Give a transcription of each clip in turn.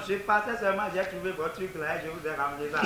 je passais seulement, j'ai trouvé votre truc là et je vous ai ramené ça.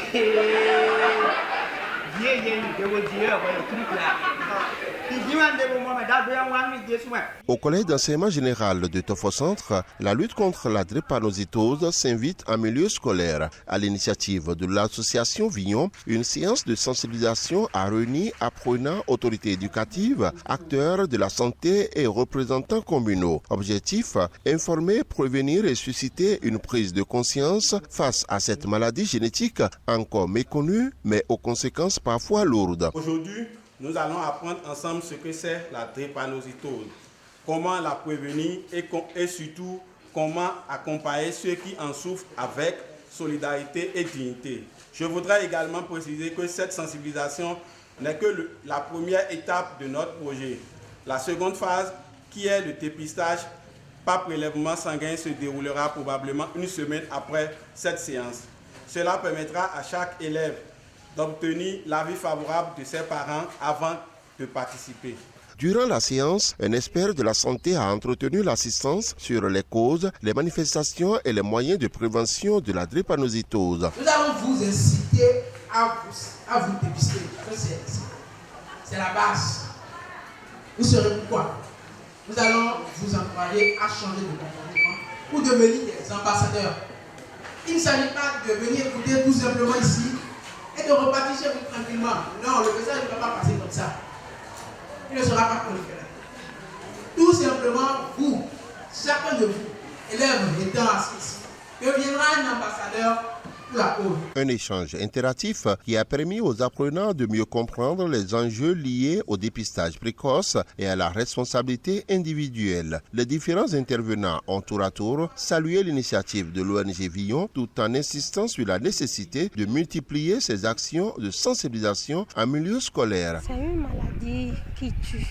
Au collège d'enseignement général de Tofocentre, la lutte contre la drépanocytose s'invite en milieu scolaire. À l'initiative de l'association Vignon, une séance de sensibilisation a réuni apprenants, autorités éducatives, acteurs de la santé et représentants communaux. Objectif, informer, prévenir et susciter une prise de conscience face à cette maladie génétique encore méconnue, mais aux conséquences parfois lourdes. Aujourd'hui, nous allons apprendre ensemble ce que c'est la drépanocytose, comment la prévenir et surtout comment accompagner ceux qui en souffrent avec solidarité et dignité. Je voudrais également préciser que cette sensibilisation n'est que la première étape de notre projet. La seconde phase, qui est le dépistage par prélèvement sanguin, se déroulera probablement une semaine après cette séance. Cela permettra à chaque élève d'obtenir l'avis favorable de ses parents avant de participer. Durant la séance, un expert de la santé a entretenu l'assistance sur les causes, les manifestations et les moyens de prévention de la drépanocytose. Nous allons vous inciter à vous dépister. C'est la base. Vous saurez pourquoi. Nous allons vous encourager à changer de comportement pour devenir des ambassadeurs. Il ne s'agit pas de venir écouter tout simplement ici et de repartir chez vous tranquillement. Non, le message ne va pas passer comme ça. Il ne sera pas proliféré. Tout simplement, vous, chacun de vous, élèves étant assis ici, deviendra un ambassadeur pour la cause. Un échange interactif qui a permis aux apprenants de mieux comprendre les enjeux liés au dépistage précoce et à la responsabilité individuelle. Les différents intervenants ont tour à tour salué l'initiative de l'ONG Vignon tout en insistant sur la nécessité de multiplier ces actions de sensibilisation en milieu scolaire. C'est une maladie qui tue,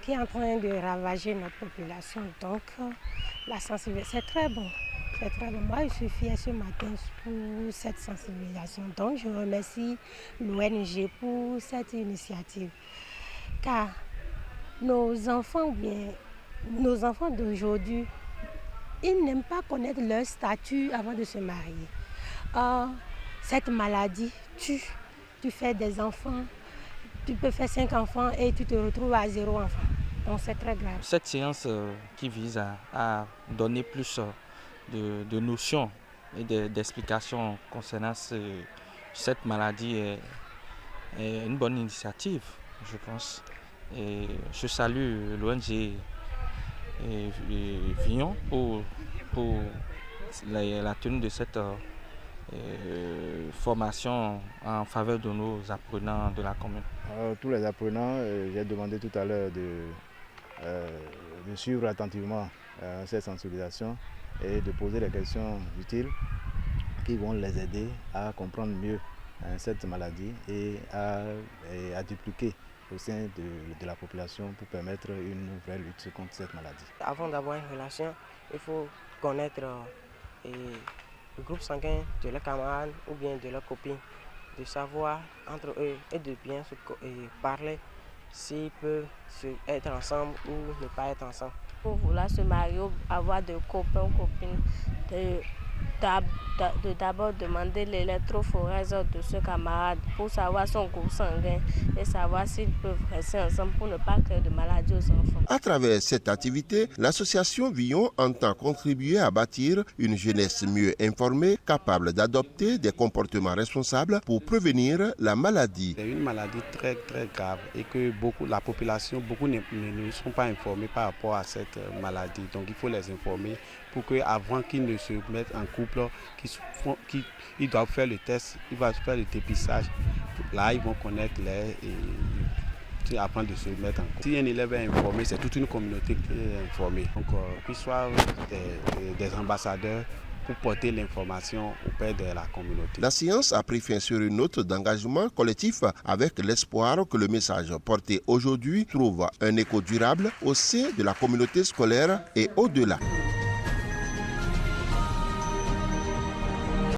qui est en train de ravager notre population. Donc, la sensibilisation, c'est très bon. C'est très bon. Moi, je suis fière ce matin pour cette sensibilisation. Donc, je remercie l'ONG pour cette initiative. Car nos enfants d'aujourd'hui, ils n'aiment pas connaître leur statut avant de se marier. Or, cette maladie tue. Tu fais des enfants, tu peux faire 5 enfants et tu te retrouves à 0 enfant. Donc, c'est très grave. Cette séance qui vise à donner plus de notions et d'explications concernant cette maladie est une bonne initiative, je pense. Et je salue l'ONG Vignon pour la tenue de cette formation en faveur de nos apprenants de la commune. Tous les apprenants, j'ai demandé tout à l'heure de suivre attentivement cette sensibilisation et de poser des questions utiles qui vont les aider à comprendre mieux cette maladie et à dupliquer au sein de la population pour permettre une vraie lutte contre cette maladie. Avant d'avoir une relation, il faut connaître le groupe sanguin de leurs camarades ou bien de leurs copines, de savoir entre eux et de bien parler s'ils peuvent être ensemble ou ne pas être ensemble. Pour vouloir se marier, avoir des copains ou copines, de d'abord demander l'électrophorèse de ce camarade pour savoir son groupe sanguin et savoir s'ils peuvent rester ensemble pour ne pas créer de maladies aux enfants. À travers cette activité, l'association Vignon entend contribuer à bâtir une jeunesse mieux informée, capable d'adopter des comportements responsables pour prévenir la maladie. C'est une maladie très très grave et que la population ne sont pas informés par rapport à cette maladie. Donc il faut les informer pour qu'avant qu'ils ne se mettent en couple, ils doivent faire le test, ils vont faire le dépistage. Là, ils vont connaître avant de se mettre en couple. Si un élève est informé, c'est toute une communauté qui est informée. Donc, qu'ils soient des ambassadeurs pour porter l'information auprès de la communauté. La séance a pris fin sur une note d'engagement collectif avec l'espoir que le message porté aujourd'hui trouve un écho durable au sein de la communauté scolaire et au-delà.